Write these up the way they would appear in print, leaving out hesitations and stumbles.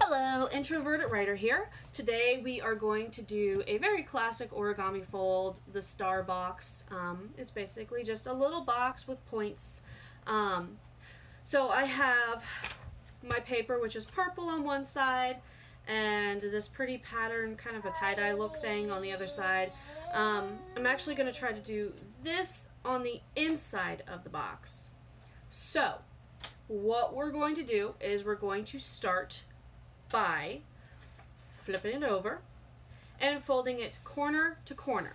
Hello, Introverted Writer here. Today we are going to do a very classic origami fold, the star box. It's basically just a little box with points. So I have my paper, which is purple on one side, and this pretty pattern, kind of a tie-dye look thing on the other side. I'm actually going to try to do this on the inside of the box. So what we're going to do is we're going to start by flipping it over and folding it corner to corner.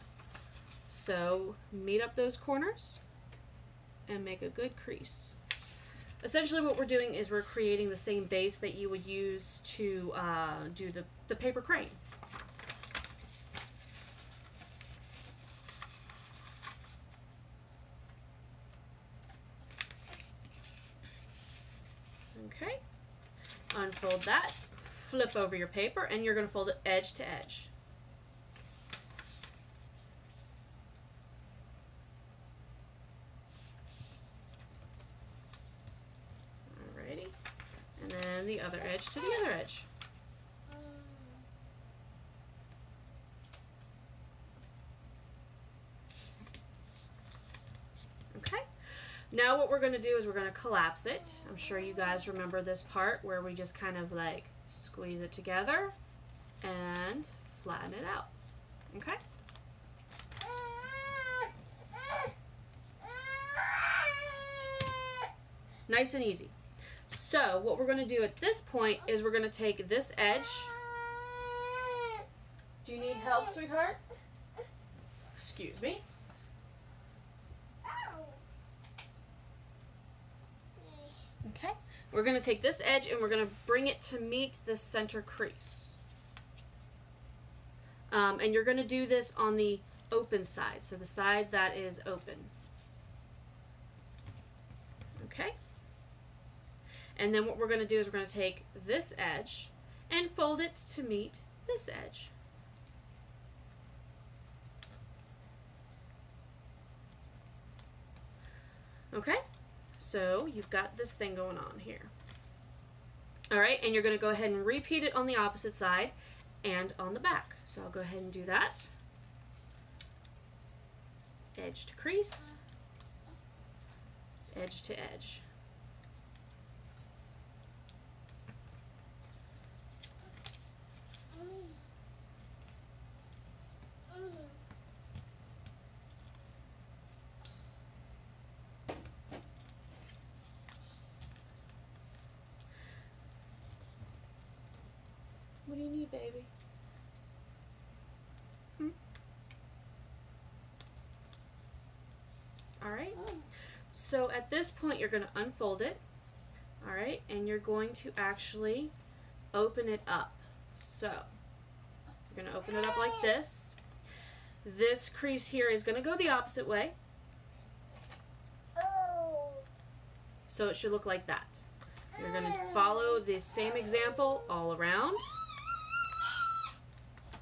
So meet up those corners and make a good crease. Essentially what we're doing is we're creating the same base that you would use to do the paper crane. Okay, unfold that. Flip over your paper and you're going to fold it edge to edge. Alrighty. And then the other edge to the other edge. Okay. Now what we're going to do is we're going to collapse it. I'm sure you guys remember this part where we just kind of like squeeze it together and flatten it out. Okay? Nice and easy. So what we're going to do at this point is we're going to take this edge. Do you need help, sweetheart? Excuse me. Okay, we're going to take this edge and we're going to bring it to meet the center crease. And you're going to do this on the open side, so the side that is open. Okay? And then what we're going to do is we're going to take this edge and fold it to meet this edge. Okay? So you've got this thing going on here. Alright, and you're going to go ahead and repeat it on the opposite side and on the back. So I'll go ahead and do that. Edge to crease, edge to edge. What do you need, baby? Alright, so at this point you're going to unfold it, alright, and you're going to actually open it up. So, you're going to open it up like this. This crease here is going to go the opposite way. So it should look like that. You're going to follow the same example all around.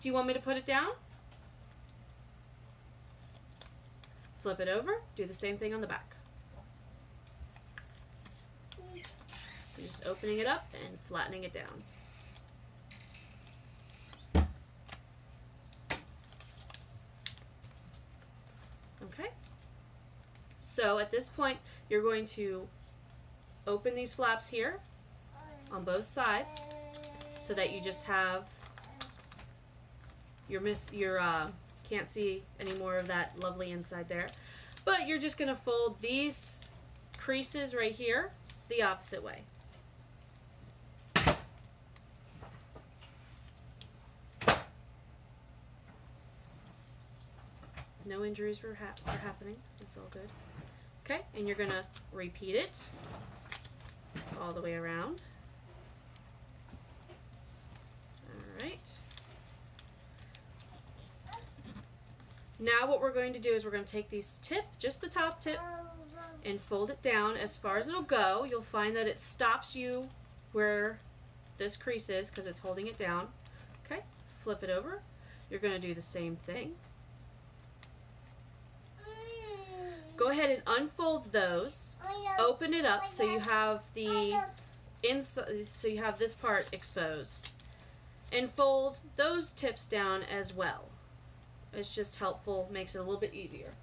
Do you want me to put it down? Flip it over, do the same thing on the back. You're just opening it up and flattening it down. Okay? So at this point, you're going to open these flaps here on both sides so that you just have can't see any more of that lovely inside there. But you're just going to fold these creases right here the opposite way. No injuries were happening. It's all good. Okay, and you're going to repeat it all the way around. Alright. Now what we're going to do is we're going to take these just the top tip, and fold it down as far as it'll go. You'll find that it stops you where this crease is because it's holding it down. Okay, flip it over. You're going to do the same thing. Go ahead and unfold those, open it up so you have the inside, so you have this part exposed, and fold those tips down as well. It's just helpful, makes it a little bit easier.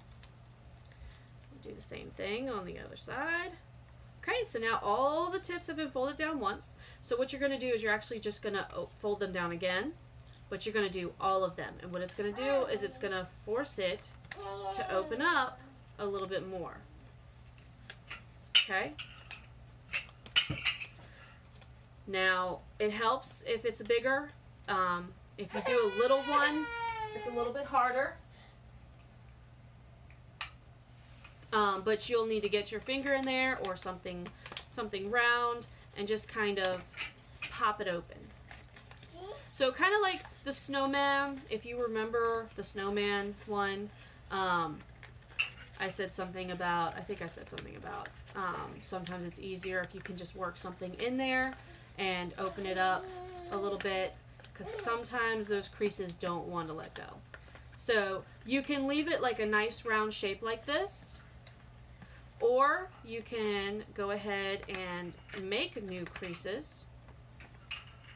Do the same thing on the other side. Okay, so now all the tips have been folded down once. So what you're going to do is you're actually just going to fold them down again, but you're going to do all of them. And what it's going to do is it's going to force it to open up a little bit more. Okay? Now, it helps if it's bigger. If you do a little one, it's a little bit harder. But you'll need to get your finger in there or something round and just kind of pop it open. So kind of like the snowman, if you remember the snowman one, I said something about, sometimes it's easier if you can just work something in there and open it up a little bit, because sometimes those creases don't want to let go. So you can leave it like a nice round shape like this, or you can go ahead and make new creases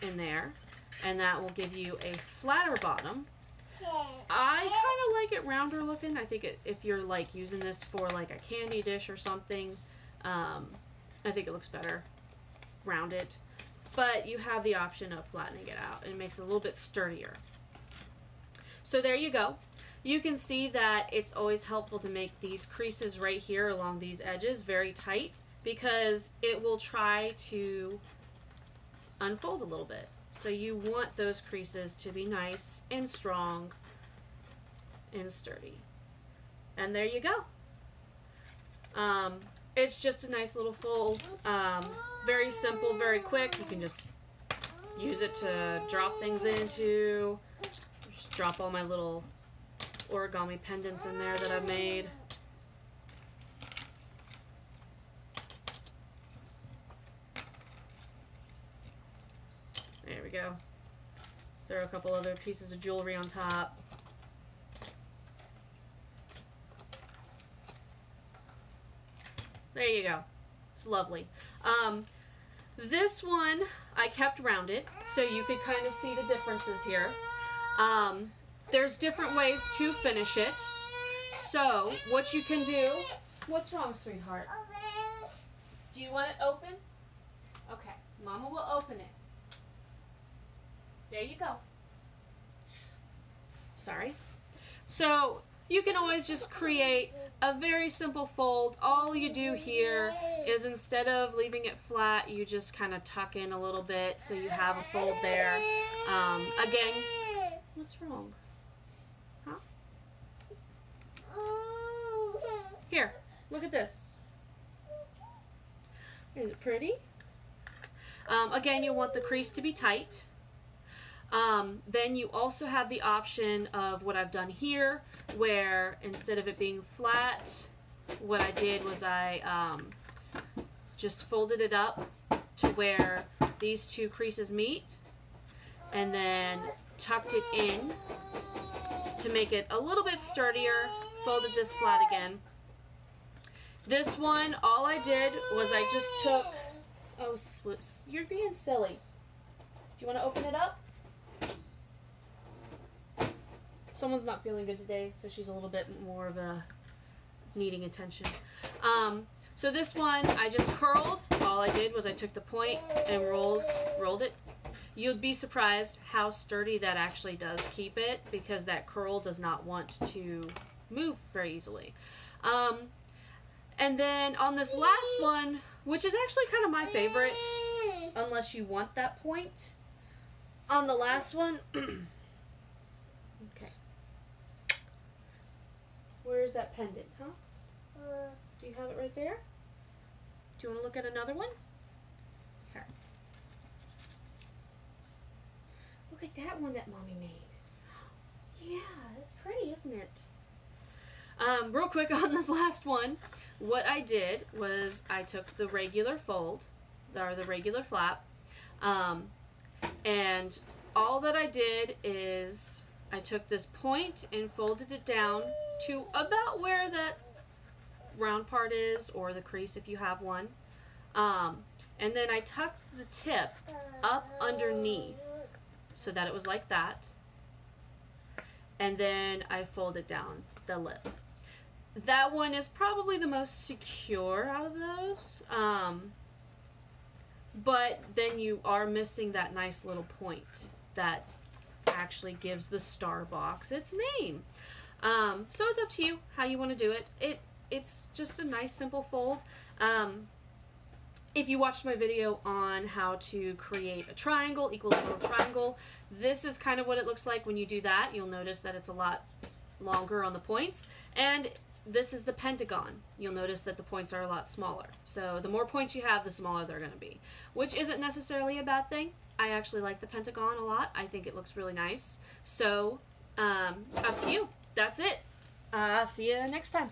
in there, and that will give you a flatter bottom. I kind of like it rounder looking. I think if you're like using this for like a candy dish or something, I think it looks better rounded. But you have the option of flattening it out, and it makes it a little bit sturdier. So there you go. You can see that it's always helpful to make these creases right here along these edges very tight, because it will try to unfold a little bit. So you want those creases to be nice and strong and sturdy. And there you go. It's just a nice little fold. Very simple, very quick. You can just use it to drop things into. Just drop all my little origami pendants in there that I've made. There we go. Throw a couple other pieces of jewelry on top. There you go. It's lovely. This one I kept rounded, so you could kind of see the differences here. There's different ways to finish it. So what you can do... What's wrong, sweetheart? Do you want it open? Okay, Mama will open it. There you go. Sorry. So you can always just create a very simple fold. All you do here is, instead of leaving it flat, you just kind of tuck in a little bit so you have a fold there. Again, what's wrong? Huh? Here, look at this. Is it pretty? Again, you want the crease to be tight. Then you also have the option of what I've done here, where instead of it being flat, what I did was I just folded it up to where these two creases meet, and then tucked it in to make it a little bit sturdier, folded this flat again. This one, all I did was I just took, oh, you're being silly. Do you want to open it up? Someone's not feeling good today, so she's a little bit more of a needing attention. So this one, I just curled. All I did was I took the point and rolled it. You'd be surprised how sturdy that actually does keep it, because that curl does not want to move very easily. And then on this last one, which is actually kind of my favorite, unless you want that point, on the last one, okay. Where's that pendant, huh? Do you have it right there? Do you want to look at another one? Here. Look at that one that Mommy made. Yeah, it's pretty, isn't it? Real quick on this last one, what I did was I took the regular fold, or the regular flap, and all that I did is I took this point and folded it down to about where that round part is, or the crease if you have one. And then I tucked the tip up underneath so that it was like that. And then I folded down the lip. That one is probably the most secure out of those. But then you are missing that nice little point that actually gives the star box its name. So it's up to you how you want to do it. It's just a nice simple fold. If you watched my video on how to create a triangle, equilateral triangle, this is kind of what it looks like when you do that. You'll notice that it's a lot longer on the points. And this is the pentagon. You'll notice that the points are a lot smaller. So the more points you have, the smaller they're going to be, which isn't necessarily a bad thing. I actually like the pentagon a lot. I think it looks really nice. So up to you. That's it. See you next time.